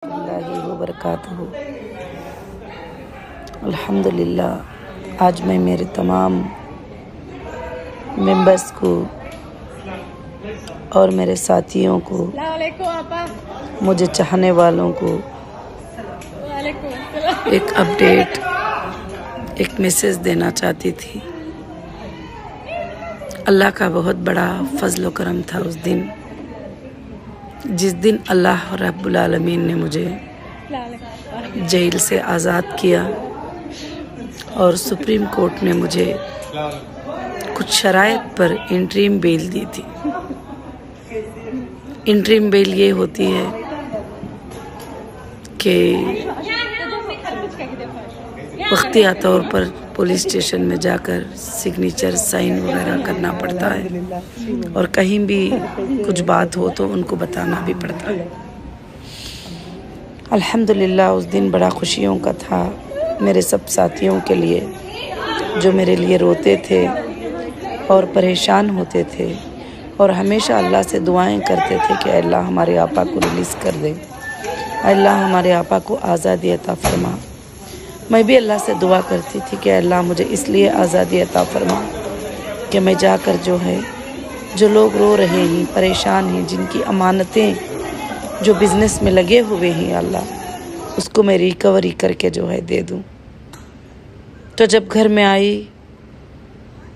اللہ وبرکاتہ۔ الحمدللہ آج میں میرے تمام ممبرس کو اور میرے ساتھیوں کو، مجھے چاہنے والوں کو ایک اپڈیٹ، ایک میسیج دینا چاہتی تھی۔ اللہ کا بہت بڑا فضل و کرم تھا اس دن، جس دن اللہ رب العالمین نے مجھے جیل سے آزاد کیا اور سپریم کورٹ نے مجھے کچھ شرائط پر انٹریم بیل دی تھی۔ انٹریم بیل یہ ہوتی ہے کہ وقتیہ طور پر پولیس اسٹیشن میں جا کر سگنیچر سائن وغیرہ کرنا پڑتا ہے، اور کہیں بھی کچھ بات ہو تو ان کو بتانا بھی پڑتا ہے۔ الحمدللہ اس دن بڑا خوشیوں کا تھا میرے سب ساتھیوں کے لیے، جو میرے لیے روتے تھے اور پریشان ہوتے تھے اور ہمیشہ اللہ سے دعائیں کرتے تھے کہ اے اللہ ہمارے آپا کو ریلیز کر دے، اے اللہ ہمارے آپا کو آزادی عطا فرما۔ میں بھی اللہ سے دعا کرتی تھی کہ اے اللہ مجھے اس لیے آزادی عطا فرما کہ میں جا کر جو لوگ رو رہے ہیں، پریشان ہیں، جن کی امانتیں جو بزنس میں لگے ہوئے ہیں، اللہ اس کو میں ریکوری کر کے دے دوں۔ تو جب گھر میں آئی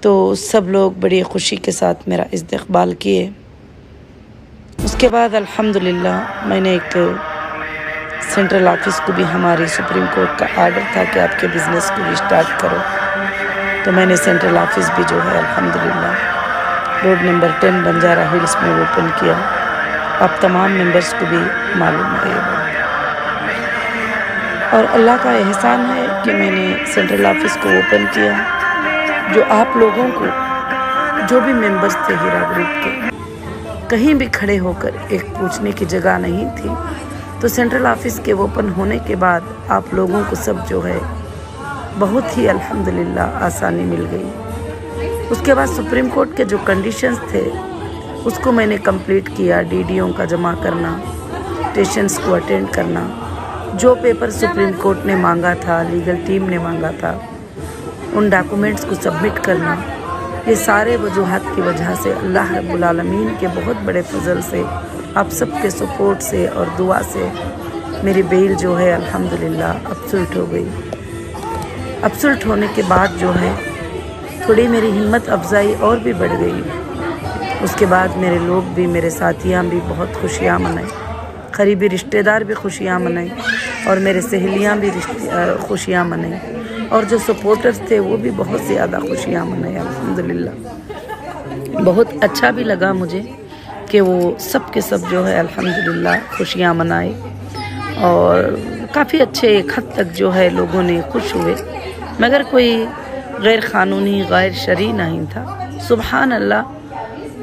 تو سب لوگ بڑی خوشی کے ساتھ میرا استقبال کیے۔ اس کے بعد الحمدللہ میں نے ایک سینٹرل آفس کو بھی، ہماری سپریم کورٹ کا آرڈر تھا کہ آپ کے بزنس کو ریسٹارٹ کرو، تو میں نے سینٹرل آفس بھی الحمدللہ روڈ نمبر 10 بنجارہ ہلز میں اوپن کیا۔ آپ تمام ممبرس کو بھی معلوم ہے یہ بات، اور اللہ کا احسان ہے کہ میں نے سینٹرل آفس کو اوپن کیا۔ جو آپ لوگوں کو، جو بھی ممبرس تھے ہیرا گروپ کے، کہیں بھی کھڑے ہو کر ایک پوچھنے کی جگہ نہیں تھی، تو سینٹرل آفس کے اوپن ہونے کے بعد آپ لوگوں کو سب بہت ہی الحمدللہ آسانی مل گئی۔ اس کے بعد سپریم کورٹ کے جو کنڈیشنز تھے اس کو میں نے کمپلیٹ کیا، DDO کا جمع کرنا، اسٹیشنز کو اٹینڈ کرنا، جو پیپر سپریم کورٹ نے مانگا تھا، لیگل ٹیم نے مانگا تھا، ان ڈاکومنٹس کو سبمٹ کرنا، یہ سارے وجوہات کی وجہ سے اللہ رب العالمین کے بہت بڑے فضل سے، آپ سب کے سپورٹ سے اور دعا سے میری بیل الحمدللہ ابسولٹ ہو گئی۔ ابسولٹ ہونے کے بعد تھوڑی میری ہمت افزائی اور بھی بڑھ گئی۔ اس کے بعد میرے لوگ بھی، میرے ساتھیاں بھی بہت خوشیاں منائیں، قریبی رشتہ دار بھی خوشیاں منائیں، اور میرے سہیلیاں بھی خوشیاں منائیں، اور جو سپورٹرز تھے وہ بھی بہت زیادہ خوشیاں منائیں الحمدللہ۔ بہت اچھا بھی لگا مجھے کہ وہ سب کے سب الحمدللہ خوشیاں منائے، اور کافی اچھے ایک حد تک لوگوں نے خوش ہوئے، مگر کوئی غیر قانونی، غیر شرعی نہیں تھا۔ سبحان اللہ،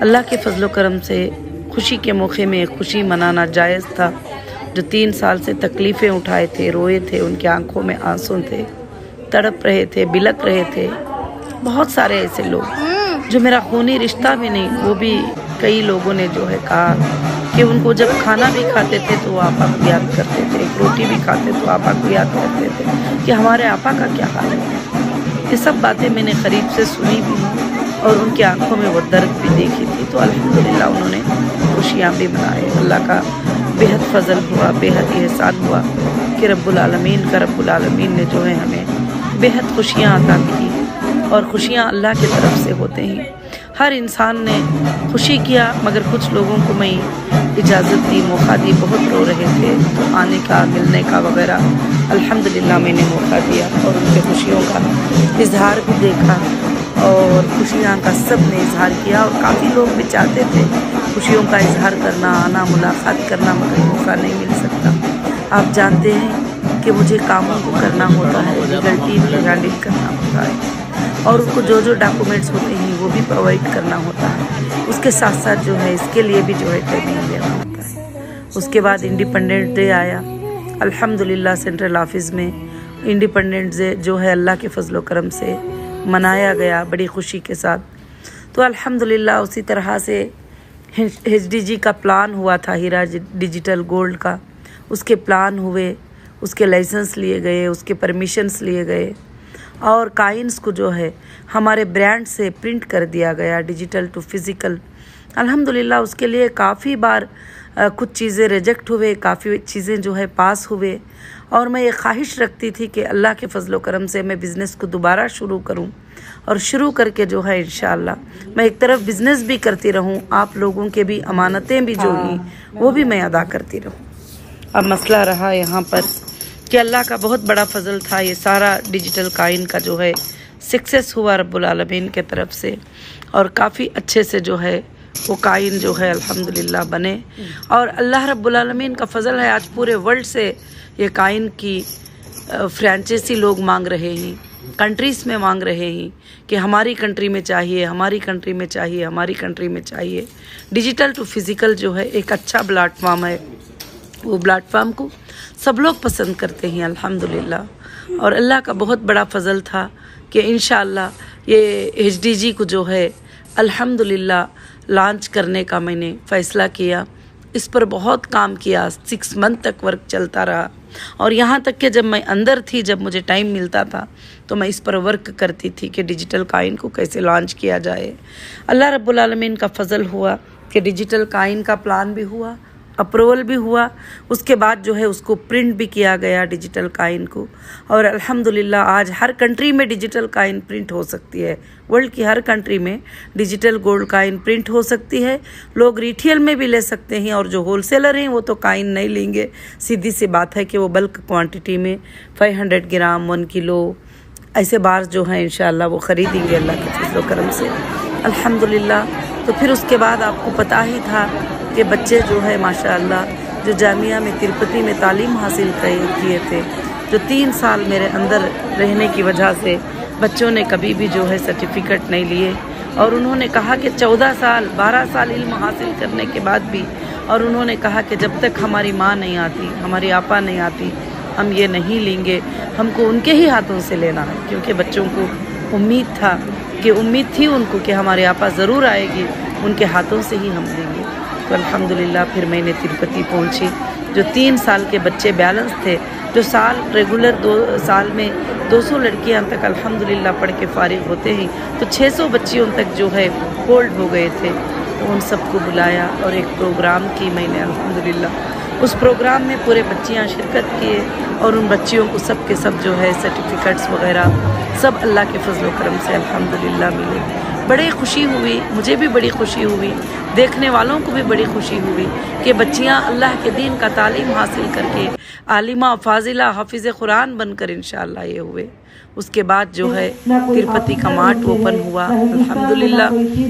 اللہ کے فضل و کرم سے خوشی کے موقع میں خوشی منانا جائز تھا۔ جو 3 سال سے تکلیفیں اٹھائے تھے، روئے تھے، ان کی آنکھوں میں آنسو تھے، تڑپ رہے تھے، بلک رہے تھے، بہت سارے ایسے لوگ جو میرا خونی رشتہ بھی نہیں، وہ بھی کئی لوگوں نے کہا کہ ان کو جب کھانا بھی کھاتے تھے تو وہ آپا کو یاد کرتے تھے، ایک روٹی بھی کھاتے تو آپا کو یاد کرتے تھے کہ ہمارے آپا کا کیا حال ہے۔ یہ سب باتیں میں نے قریب سے سنی بھی اور ان کی آنکھوں میں وہ درد بھی دیکھی تھی، تو الحمدللہ انہوں نے خوشیاں بھی منائے۔ اللہ کا بہت فضل ہوا، بہت احسان ہوا کہ رب العالمین نے ہمیں بہت خوشیاں عطا کی، اور خوشیاں اللہ کی طرف سے ہوتے ہیں۔ ہر انسان نے خوشی کیا، مگر کچھ لوگوں کو میں اجازت دی، موقع دی، بہت رو رہے تھے تو آنے کا، ملنے کا وغیرہ الحمدللہ میں نے موقع دیا، اور ان کے خوشیوں کا اظہار بھی دیکھا، اور خوشیاں کا سب نے اظہار کیا، اور کافی لوگ بھی چاہتے تھے خوشیوں کا اظہار کرنا، آنا، ملاقات کرنا، مگر موقع نہیں مل سکتا۔ آپ جانتے ہیں کہ مجھے کاموں کو کرنا ہوتا ہے، لیگل ٹیم کو ہینڈل کرنا ہوتا ہے، اور ان کو جو ڈاکومنٹس ہوتے ہیں وہ بھی پرووائڈ کرنا ہوتا ہے۔ اس کے ساتھ ساتھ اس کے لیے بھی ٹریننگ دینا ہوتا ہے۔ اس کے بعد انڈیپینڈنٹ ڈے آیا، الحمدللہ سینٹرل آفس میں انڈیپینڈنٹ ڈے اللہ کے فضل و کرم سے منایا گیا بڑی خوشی کے ساتھ۔ تو الحمدللہ اسی طرح سے HDG کا پلان ہوا تھا، ہیرا ڈیجیٹل گولڈ کا، اس کے پلان ہوئے، اس کے لائسنس لیے گئے، اس کے پرمیشنز لیے گئے، اور کائنز کو جو ہے ہمارے برانڈ سے پرنٹ کر دیا گیا ڈیجیٹل ٹو فزیکل۔ الحمدللہ اس کے لیے کافی بار کچھ چیزیں ریجیکٹ ہوئے، کافی چیزیں جو ہے پاس ہوئے، اور میں یہ خواہش رکھتی تھی کہ اللہ کے فضل و کرم سے میں بزنس کو دوبارہ شروع کروں، اور شروع کر کے جو ہے انشاءاللہ میں ایک طرف بزنس بھی کرتی رہوں، آپ لوگوں کے بھی امانتیں بھی جو ہیں وہ بھی میں ادا کرتی رہوں۔ اب مسئلہ رہا یہاں پر کہ اللہ کا بہت بڑا فضل تھا، یہ سارا ڈیجیٹل کائن کا جو ہے سکسیس ہوا رب العالمین کے طرف سے، اور کافی اچھے سے جو ہے وہ کائن جو ہے الحمدللہ بنے، اور اللہ رب العالمین کا فضل ہے آج پورے ورلڈ سے یہ کائن کی فرانچائزی لوگ مانگ رہے ہیں، کنٹریز میں مانگ رہے ہیں کہ ہماری کنٹری میں چاہیے، ہماری کنٹری میں چاہیے، ہماری کنٹری میں چاہیے۔ ڈیجیٹل ٹو فزیکل جو ہے ایک اچھا پلیٹ فارم ہے، وہ پلیٹ فارم کو سب لوگ پسند کرتے ہیں الحمدللہ، اور اللہ کا بہت بڑا فضل تھا کہ انشاءاللہ یہ HDG کو جو ہے الحمدللہ لانچ کرنے کا میں نے فیصلہ کیا۔ اس پر بہت کام کیا، 6 منتھ تک ورک چلتا رہا، اور یہاں تک کہ جب میں اندر تھی، جب مجھے ٹائم ملتا تھا تو میں اس پر ورک کرتی تھی کہ ڈیجیٹل کائن کو کیسے لانچ کیا جائے۔ اللہ رب العالمین کا فضل ہوا کہ ڈیجیٹل کائن کا پلان بھی ہوا، اپروول بھی ہوا، اس کے بعد جو ہے اس کو پرنٹ بھی کیا گیا ڈیجیٹل کائن کو، اور الحمدللہ آج ہر کنٹری میں ڈیجیٹل کائن پرنٹ ہو سکتی ہے، ورلڈ کی ہر کنٹری میں ڈیجیٹل گولڈ کائن پرنٹ ہو سکتی ہے۔ لوگ ریٹیل میں بھی لے سکتے ہیں، اور جو ہول سیلر ہیں وہ تو کائن نہیں لیں گے، سیدھی سی بات ہے کہ وہ بلک کوانٹٹی میں 500 گرام 1 کلو ایسے بار جو ہیں انشاءاللہ وہ خریدیں گے اللہ کے فضل و کرم سے الحمدللہ۔ تو پھر اس کے بعد آپ کو پتہ ہی تھا کہ بچے جو ہے ماشاءاللہ جو جامعہ میں تروپتی میں تعلیم حاصل کیے تھے، جو 3 سال میرے اندر رہنے کی وجہ سے بچوں نے کبھی بھی جو ہے سرٹیفکیٹ نہیں لیے، اور انہوں نے کہا کہ 14 سال 12 سال علم حاصل کرنے کے بعد بھی، اور انہوں نے کہا کہ جب تک ہماری ماں نہیں آتی، ہماری آپا نہیں آتی، ہم یہ نہیں لیں گے، ہم کو ان کے ہی ہاتھوں سے لینا ہے، کیونکہ بچوں کو امید تھی ان کو کہ ہماری آپا ضرور آئے گی، ان کے ہاتھوں سے ہی ہم لیں گے۔ تو الحمدللہ پھر میں نے تروپتی پہنچی، جو 3 سال کے بچے بیلنس تھے، جو سال ریگولر 2 سال میں 200 لڑکیاں تک الحمدللہ پڑھ کے فارغ ہوتے ہیں، تو 600 بچیوں تک جو ہے ہولڈ ہو گئے تھے، تو ان سب کو بلایا اور ایک پروگرام کی میں نے الحمدللہ۔ اس پروگرام میں پورے بچیاں شرکت کیے، اور ان بچیوں کو سب کے سب جو ہے سرٹیفکیٹس وغیرہ سب اللہ کے فضل و کرم سے الحمدللہ ملے۔ بڑی خوشی ہوئی، مجھے بھی بڑی خوشی ہوئی، دیکھنے والوں کو بھی بڑی خوشی ہوئی کہ بچیاں اللہ کے دین کا تعلیم حاصل کر کے عالمہ، فاضلہ، حافظ قرآن بن کر انشاءاللہ یہ ہوئے۔ اس کے بعد جو ہے تروپتی کا مارٹ اوپن ہوا الحمدللہ۔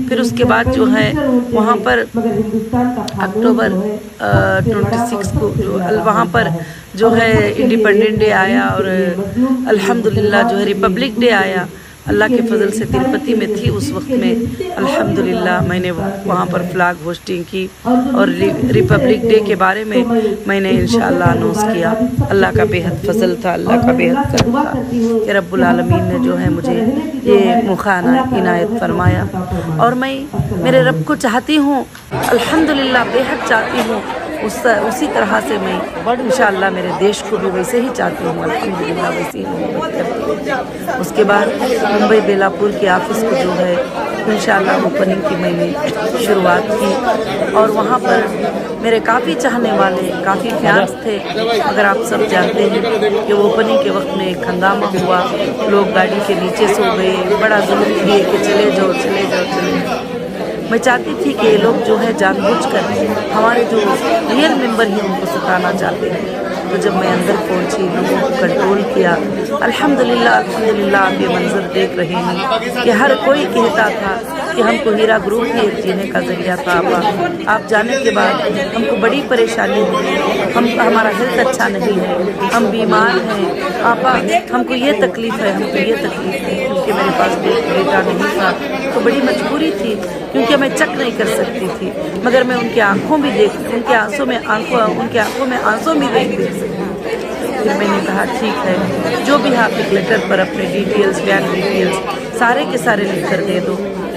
پھر اس کے بعد جو ہے وہاں پر اکتوبر 26 کو وہاں پر جو ہے انڈیپینڈنٹ ڈے آیا، اور الحمدللہ جو ہے ریپبلک ڈے آیا۔ اللہ کے فضل سے تروپتی میں تھی اس وقت میں الحمدللہ، میں نے وہاں پر فلاگ ہوسٹنگ کی، اور ریپبلک ڈے کے بارے میں نے انشاءاللہ اناؤنس کیا۔ اللہ کا بے حد فضل تھا، اللہ کا بے حد کرم تھا کہ رب العالمین نے جو ہے مجھے یہ موقع عنایت فرمایا، اور میں میرے رب کو چاہتی ہوں الحمدللہ، بے حد چاہتی ہوں، اسی طرح سے میں انشاءاللہ میرے دیش کو بھی ویسے ہی چاہتی ہوں الحمدللہ، ویسے ہی محبت کرتی ہوں۔ اس کے بعد ممبئی بیلاپور کے آفس کو جو ہے انشاءاللہ اوپننگ کی میں نے شروعات کی، اور وہاں پر میرے کافی چاہنے والے، کافی فینس تھے، اگر آپ سب جانتے ہیں کہ اوپننگ کے وقت میں ایک ہنگامہ ہوا، لوگ گاڑی کے نیچے سو گئے، بڑا ظلم کیے کہ چلے جاؤ چلے جاؤ چلے جاؤ۔ میں چاہتی تھی کہ یہ لوگ جو ہے جان بوجھ کر ہمارے جو ریئل ممبر ہیں ان کو ستانا چاہتے ہیں، تو جب میں اندر پہنچی، لوگوں کو کنٹرول کیا الحمدللہ الحمدللہ۔ آپ یہ منظر دیکھ رہے ہیں کہ ہر کوئی کہتا تھا کہ ہم کو ہیرا گروپ ہی ایک جینے کا ذریعہ تھا، آپ جانے کے بعد ہم کو بڑی پریشانی ہوئی، ہمارا ہیلتھ اچھا نہیں ہے، ہم بیمار ہیں آپا، ہم کو یہ تکلیف ہے، ہم کو یہ تکلیف ہے، کیونکہ میرے پاس بیٹا نہیں تھا، تو بڑی مجبوری تھی کیونکہ میں چیک نہیں کر سکتی تھی، مگر میں ان کی آنکھوں بھی ان کے آنسوں میں آنسوں بھی دیکھ سکتی۔ پھر میں نے کہا ٹھیک ہے، جو بھی آپ ایک لیٹر پر اپنے ڈیٹیلز، بینک ڈیٹیلز سارے کے سارے لکھ کر دے دو،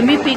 MEP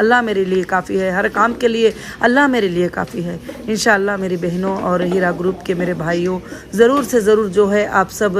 اللہ میرے لیے کافی ہے، ہر کام کے لیے اللہ میرے لیے کافی ہے۔ انشاءاللہ میری بہنوں اور ہیرا گروپ کے میرے بھائیوں، ضرور سے ضرور جو ہے آپ سب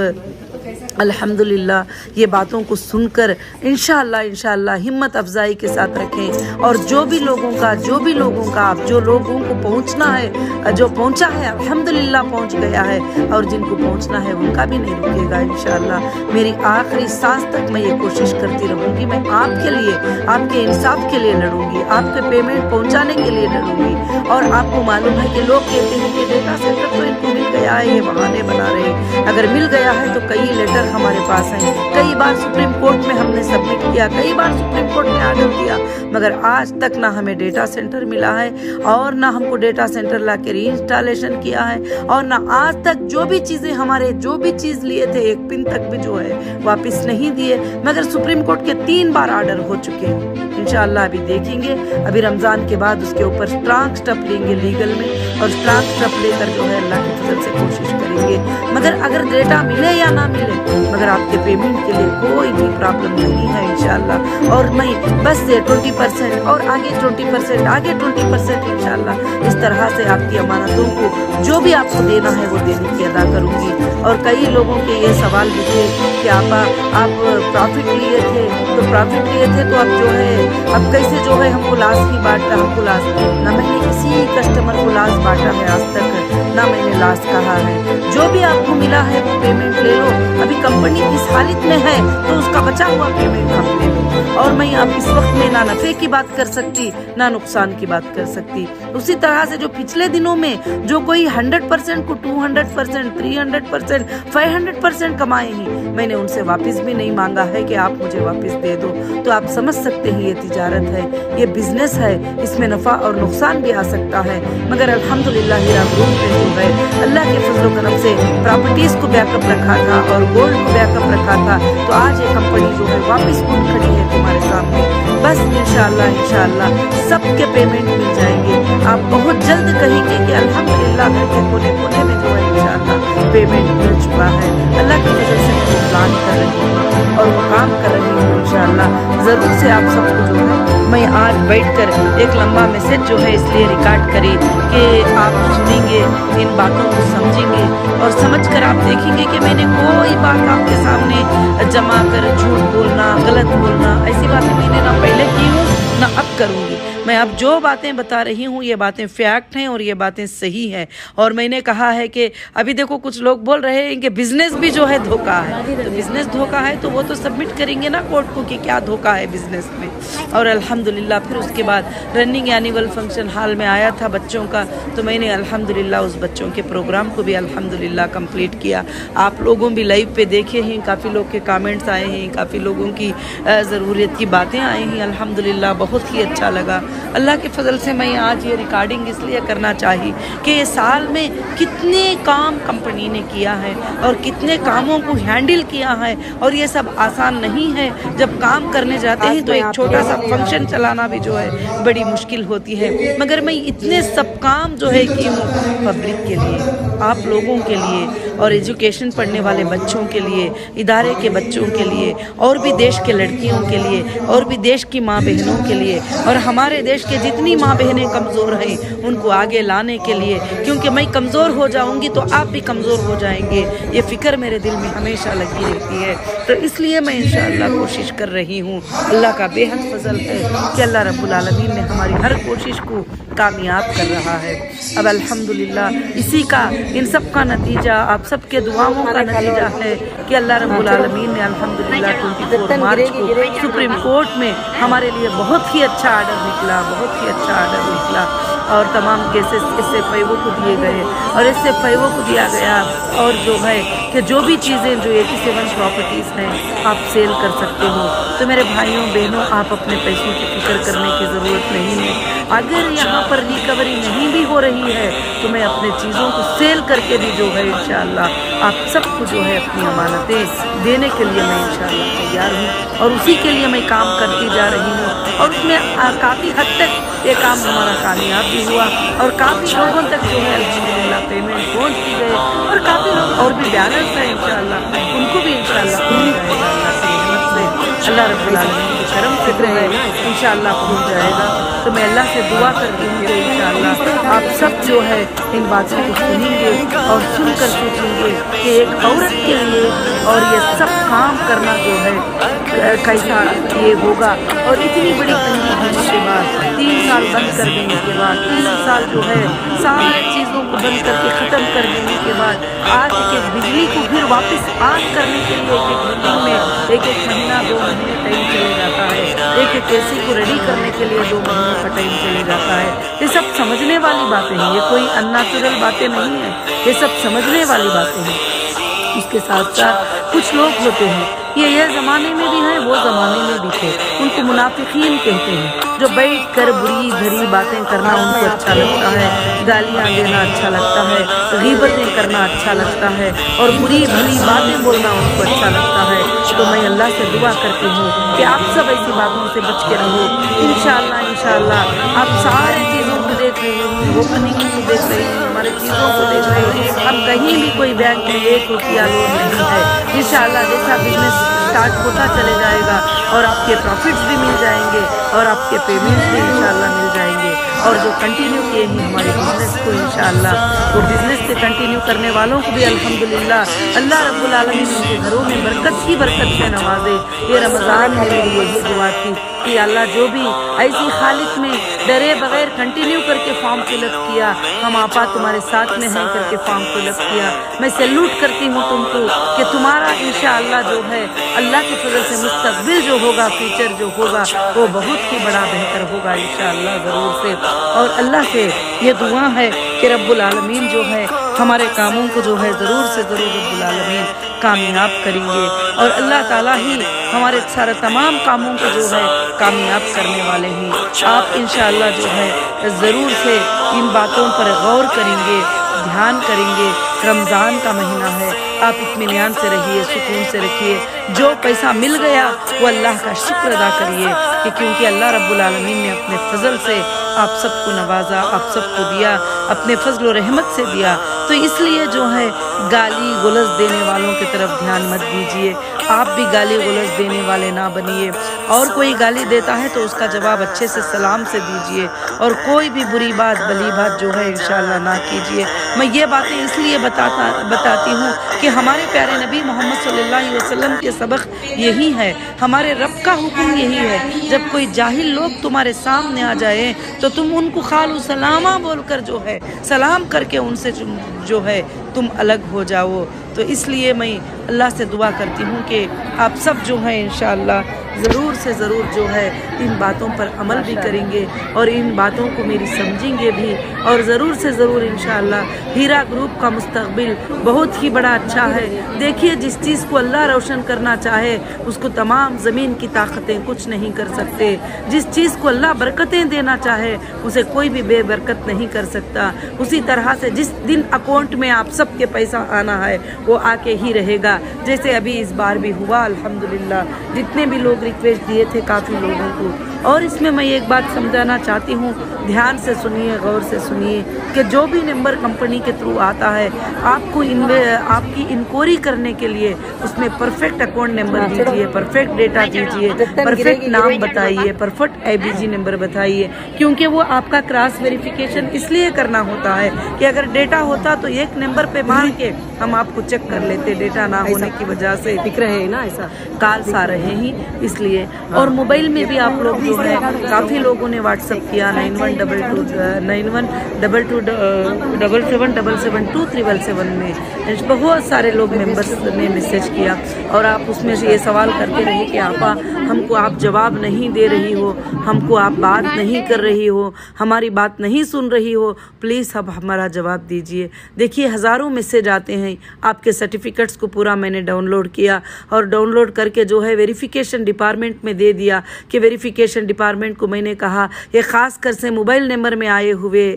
الحمدللہ یہ باتوں کو سن کر انشاءاللہ ہمت افزائی کے ساتھ رکھیں، اور جو بھی لوگوں کا جو لوگوں کو پہنچنا ہے، جو پہنچا ہے الحمدللہ پہنچ گیا ہے، اور جن کو پہنچنا ہے ان کا بھی نہیں رکے گا انشاءاللہ۔ میری آخری سانس تک میں یہ کوشش کرتی رہوں گی، میں آپ کے لیے، آپ کے انصاف کے لیے لڑوں گی، آپ کے پیمنٹ پہنچانے کے لیے لڑوں گی۔ اور آپ کو معلوم ہے کہ لوگ کہتے ہیں کہ ڈیٹا سینٹر تو ان کو مل گیا ہے، یہ بہانے بنا رہے ہیں۔ اگر مل گیا ہے تو کئی لیٹر ہمارے پاس ہیں، کئی بار سپریم کورٹ میں ہم نے سبمٹ کیا، کئی بار سپریم کورٹ نے آرڈر دیا، مگر آج تک نہ ہمیں ڈیٹا سینٹر ملا ہے، اور نہ ہم کو ڈیٹا سینٹر لا کے ری انسٹالیشن کیا ہے، اور نہ آج تک جو بھی چیزیں ہمارے جو بھی چیز لیے تھے ایک پن تک بھی جو ہے واپس نہیں دیے، مگر سپریم کورٹ کے 3 بار آرڈر ہو چکے ہیں۔ انشاءاللہ ابھی دیکھیں گے، ابھی رمضان کے بعد اس کے اوپر اسٹرانگ سٹیپ لیں گے لیگل میں، اور اسٹرانگ سٹیپ لے کر جو ہے اللہ کے فضل سے کوشش کریں گے۔ مگر اگر ڈیٹا ملے یا نہ ملے، مگر آپ کے پیمنٹ کے لیے کوئی بھی پرابلم نہیں ہے انشاءاللہ۔ اور میں بس 20% اور آگے 20%، آگے 20% انشاءاللہ، اس طرح سے آپ کی امانتوں کو جو بھی آپ کو دینا ہے وہ دینے کی ادا کروں گی۔ اور کئی لوگوں کے یہ سوال بھی تھے کہ آپ پروفٹ لیے تھے تو اب جو ہے اب کیسے جو ہے ہم کو لاس ہی بانٹا، ہم کو لاس نہ میں نے کسی کسٹمر کو لاس بانٹا ہے آج تک، نہ میں نے لاس کہا ہے۔ جو بھی آپ کو ملا ہے وہ پیمنٹ لے لو، ابھی کمپنی اس حالت میں ہے تو اس کا بچا ہوا پیمنٹ آپ لے لو، اور میں اب اس وقت میں نہ نفع کی بات کر سکتی نہ نقصان کی بات کر سکتی۔ اسی طرح سے جو پچھلے دنوں میں جو کوئی 100% کو 200%، 300%، 500% کمائے ہیں، میں نے ان سے واپس بھی نہیں مانگا ہے کہ آپ مجھے واپس دے دو۔ تو آپ سمجھ سکتے ہیں یہ تجارت ہے، یہ بزنس ہے، اس میں نفع اور نقصان بھی آ سکتا ہے، مگر الحمدللہ ہیرا گروپ نے جو ہے اللہ کے فضل و کرم سے پراپرٹیز کو بیک اپ رکھا تھا اور گولڈ کو بیک اپ رکھا تھا، تو آج یہ کمپنی جو ہے واپس اٹھ کھڑی ہے تمہارے سامنے۔ بس انشاءاللہ سب کے پیمنٹ مل جائیں گے، آپ بہت جلد کہیں گے کہ الحمدللہ گھر کے کونے کونے میں جو ہے انشاءاللہ پیمنٹ مل چکا ہے۔ اللہ کی وجہ سے میں پلان کر رہی ہوں اور وہ کام کر رہی ہوں انشاءاللہ۔ ضرور سے آپ سب کو جو ہے میں آج بیٹھ کر ایک لمبا میسج جو ہے اس لیے ریکارڈ کری کہ آپ سنیں گے، ان باتوں کو سمجھیں گے، اور سمجھ کر آپ دیکھیں گے کہ میں نے کوئی بات آپ کے سامنے جمع کر جھوٹ بولنا، غلط بولنا، ایسی باتیں میں نے نہ پہلے کی ہوں نہ اب کروں گی۔ میں اب جو باتیں بتا رہی ہوں یہ باتیں فیکٹ ہیں اور یہ باتیں صحیح ہیں۔ اور میں نے کہا ہے کہ ابھی دیکھو کچھ لوگ بول رہے ہیں کہ بزنس بھی جو ہے دھوکہ ہے، تو بزنس دھوکہ ہے تو وہ تو سبمٹ کریں گے نا کورٹ کو کہ کیا دھوکہ ہے بزنس میں۔ اور الحمدللہ پھر اس کے بعد رننگ اینیول فنکشن ہال میں آیا تھا بچوں کا، تو میں نے الحمدللہ اس بچوں کے پروگرام کو بھی الحمدللہ کمپلیٹ کیا۔ آپ لوگوں بھی لائیو پہ دیکھے ہیں، کافی لوگ کے کامنٹس آئے ہیں، کافی لوگوں کی ضروریت کی باتیں آئی ہیں، الحمدللہ بہت ہی اچھا لگا۔ اللہ کے فضل سے میں آج یہ ریکارڈنگ اس لیے کرنا چاہی کہ یہ سال میں کتنے کام کمپنی نے کیا ہے اور کتنے کاموں کو ہینڈل کیا ہے، اور یہ سب آسان نہیں ہے۔ جب کام کرنے جاتے ہیں تو ایک چھوٹا سا فنکشن چلانا بھی جو ہے بڑی مشکل ہوتی ہے، مگر میں اتنے سب کام جو ہے کی ہوں پبلک کے لیے، آپ لوگوں کے لیے، اور ایجوکیشن پڑھنے والے بچوں کے لیے، ادارے کے بچوں کے لیے، اور بھی دیش کے لڑکیوں کے لیے، اور بھی دیش کی ماں بہنوں کے لیے، اور ہمارے دیش کے جتنی ماں بہنیں کمزور ہیں ان کو آگے لانے کے لیے، کیونکہ میں کمزور ہو جاؤں گی تو آپ بھی کمزور ہو جائیں گے، یہ فکر میرے دل میں ہمیشہ لگی رہتی ہے۔ تو اس لیے میں انشاءاللہ کوشش کر رہی ہوں، اللہ کا بے حد فضل ہے کہ اللہ رب العالمین نے ہماری ہر کوشش کو کامیاب کر رہا ہے۔ اب الحمدللہ اسی کا، ان سب کا نتیجہ آپ سب کے دعاؤں کا نتیجہ ہے کہ اللہ رب العالمین نے الحمدللہ 24 مارچ کو سپریم کورٹ میں ہمارے لیے بہت ہی اچھا آرڈر نکلا، بہت ہی اچھا آرڈر نکلا، اور تمام کیسز اس سے فیو کو دیے گئے، اور اس سے فیو کو دیا گیا، اور جو ہے کہ جو بھی چیزیں جو 87 پراپرٹیز ہیں آپ سیل کر سکتے ہو۔ تو میرے بھائیوں بہنوں، آپ اپنے پیسوں کی فکر کرنے کی ضرورت نہیں ہے۔ اگر یہاں پر ریکوری نہیں بھی ہو رہی ہے تو میں اپنے چیزوں کو سیل کر کے بھی جو ہے انشاءاللہ آپ سب کو جو ہے اپنی امانتیں دینے کے لیے میں انشاءاللہ تیار ہوں، اور اسی کے لیے میں کام کرتی جا رہی ہوں، اور اس میں کافی حد تک یہ کام ہمارا کامیاب بھی ہوا، اور کافی لوگوں تک جو ہے الحمدللہ پیمنٹ پہنچ بھی گئے، اور کافی لوگ اور بھی بیلنس ہیں انشاءاللہ ان کو بھی انشاءاللہ پہنچ جائے گا اللہ کی رحمت سے۔ اللہ رب العالمین کرم سے جو ہے انشاءاللہ پہنچ جائے گا۔ تو میں اللہ سے دعا کرتی ہوں کہ انشاءاللہ آپ سب جو ہے ان باتوں کو سنیں گے اور سن کر سوچیں گے کہ ایک عورت کے لیے اور یہ سب کام کرنا جو ہے کیسا یہ ہوگا، اور اتنی بڑی تنگی ہونے کے بعد 3 سال بند کر دینے کے بعد 3 سال جو ہے ساری چیزوں کو بند کر کے ختم کر دینے کے بعد آج ایک بجلی کو پھر واپس آن کرنے کے لیے ایک بلڈنگ میں ایک مہینہ 2 مہینے ٹائم چلے جاتا ہے، ایک اے سی کو ریڈی کرنے کے لیے 2 مہینوں کا ٹائم چلے جاتا ہے۔ یہ سب سمجھنے والی باتیں ہیں، یہ کوئی ان نیچرل باتیں نہیں ہیں، یہ سب سمجھنے والی باتیں ہیں۔ اس کے ساتھ ساتھ کچھ لوگ ہوتے ہیں یہ زمانے میں بھی ہیں، وہ زمانے میں بھی تھے، ان کو منافقین کہتے ہیں، جو بیٹھ کر بری بھری باتیں کرنا ان کو اچھا لگتا ہے، گالیاں دینا اچھا لگتا ہے، غیبتیں کرنا اچھا لگتا ہے، اور بری بھلی باتیں بولنا ان کو اچھا لگتا ہے۔ تو میں اللہ سے دعا کرتی ہوں کہ آپ سب ایسی باتوں سے بچ کے رہو۔ انشاءاللہ آپ سارے چیزوں کو دیکھ رہے ہیں، اوپننگ کو دیکھ رہے ہیں، ہمارے چیزوں کو دیکھ رہے ہیں، اب کہیں بھی کوئی بینک میں 1 روپیہ لون نہیں ہے۔ انشاءاللہ جیسا بزنس سٹارٹ ہوتا چلے جائے گا اور آپ کے پروفٹس بھی مل جائیں گے اور آپ کے پیمنٹس بھی انشاءاللہ مل جائیں گے، اور جو کنٹینیو کیے ہیں ہمارے بزنس کو انشاءاللہ وہ بزنس کے کنٹینیو کرنے والوں کو بھی الحمدللہ اللہ رب العالمین ان کے گھروں میں برکت ہی برکت سے نوازے۔ یہ رمضان میں میری یہی دعا تھی کہ اللہ جو بھی ایسی حالت میں ڈرے بغیر کنٹینیو کر کے فارم فل اپ کیا، ہم آپا تمہارے ساتھ میں ہیں کر کے فارم فل اپ کیا، میں سیلوٹ کرتی ہوں تم کو کہ تمہارا انشاءاللہ جو ہے اللہ کے فضل سے مستقبل جو ہوگا، فیوچر جو ہوگا وہ بہت ہی بڑا بہتر ہوگا انشاءاللہ ضرور سے۔ اور اللہ سے یہ دعا ہے کہ رب العالمین جو ہے ہمارے کاموں کو جو ہے ضرور سے ضرور رب العالمین کامیاب کریں گے، اور اللہ تعالیٰ ہی ہمارے سارے تمام کاموں کو جو ہے کامیاب کرنے والے ہیں۔ آپ انشاءاللہ جو ہے ضرور سے ان باتوں پر غور کریں گے، دھیان کریں گے۔ رمضان کا مہینہ ہے، آپ اطمینان سے رہیے، سکون سے رکھیے، جو پیسہ مل گیا وہ اللہ کا شکر ادا کریے کہ کیونکہ اللہ رب العالمین نے اپنے فضل سے آپ سب کو نوازا، آپ سب کو دیا، اپنے فضل و رحمت سے دیا۔ تو اس لیے جو ہے گالی گلوز دینے والوں کی طرف دھیان مت دیجیے، آپ بھی گالی گلوز دینے والے نہ بنیے، اور کوئی گالی دیتا ہے تو اس کا جواب اچھے سے سلام سے دیجیے، اور کوئی بھی بری بات بلی بات جو ہے انشاءاللہ نہ کیجیے۔ میں یہ باتیں اس لیے بتاتی ہوں کہ ہمارے پیارے نبی محمد صلی اللہ علیہ وسلم کے سبق یہی ہے، ہمارے رب کا حکم یہی ہے، جب کوئی جاہل لوگ تمہارے سامنے آ جائیں تو تم ان کو خالو سلامہ بول کر جو ہے سلام کر کے ان سے جو ہے تم الگ ہو جاؤ۔ تو اس لیے میں اللہ سے دعا کرتی ہوں کہ آپ سب جو ہیں انشاءاللہ ضرور سے ضرور جو ہے ان باتوں پر عمل بھی کریں گے، اور ان باتوں کو میری سمجھیں گے بھی، اور ضرور سے ضرور انشاءاللہ ہیرا گروپ کا مستقبل بہت ہی بڑا اچھا ہے۔ دیکھیے جس چیز کو اللہ روشن کرنا چاہے اس کو تمام زمین کی طاقتیں کچھ نہیں کر سکتے، جس چیز کو اللہ برکتیں دینا چاہے اسے کوئی بھی بے برکت نہیں کر سکتا۔ اسی طرح سے جس دن اکاؤنٹ میں آپ سب کے پیسہ آنا ہے وہ آ کے ہی رہے گا، جیسے ابھی اس بار بھی ہوا الحمدللہ، جتنے بھی لوگ ریکویسٹ دیے تھے کافی لوگوں کو۔ اور اس میں ایک بات سمجھانا چاہتی ہوں، دھیان سے سنیے، غور سے سنیے، کہ جو بھی نمبر کمپنی کے تھرو آتا ہے آپ کو آپ کی انکوائری کرنے کے لیے اس میں پرفیکٹ اکاؤنٹ نمبر دیجیے، پرفیکٹ ڈیٹا دیجیے، پرفیکٹ نام بتائیے، پرفیکٹ IBG نمبر بتائیے، کیونکہ وہ آپ کا کراس ویریفیکیشن اس لیے کرنا ہوتا ہے کہ اگر ڈیٹا ہوتا تو ایک نمبر پہ مار کے ہم آپ کو چیک کر لیتے، ڈیٹا نہ ہونے کی وجہ سے دکھ رہے ہیں نا، ایسا کالس آ رہے ہیں اس لیے۔ اور موبائل میں بھی آپ لوگ جو ہے کافی لوگوں نے واٹس ایپ کیا 912277772377 میں بہت سارے لوگ ممبرس نے میسج کیا، اور آپ اس میں سے یہ سوال کرتے رہے کہ آپا ہم کو آپ جواب نہیں دے رہی ہو، ہم کو آپ بات نہیں کر رہی ہو، ہماری بات نہیں سن رہی ہو، پلیز اب ہمارا جواب دیجیے۔ دیکھیے ہزاروں میسج آتے ہیں، آپ کے سرٹیفکیٹس کو پورا میں نے ڈاؤن لوڈ کیا، اور ڈاؤن لوڈ کر کے جو ہے ویریفیکیشن ڈپارٹمنٹ میں دے دیا کہ ویریفیکیشن ڈپارٹمنٹ کو میں نے کہا یہ خاص کر سے موبائل نمبر میں آئے ہوئے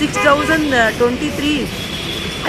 6023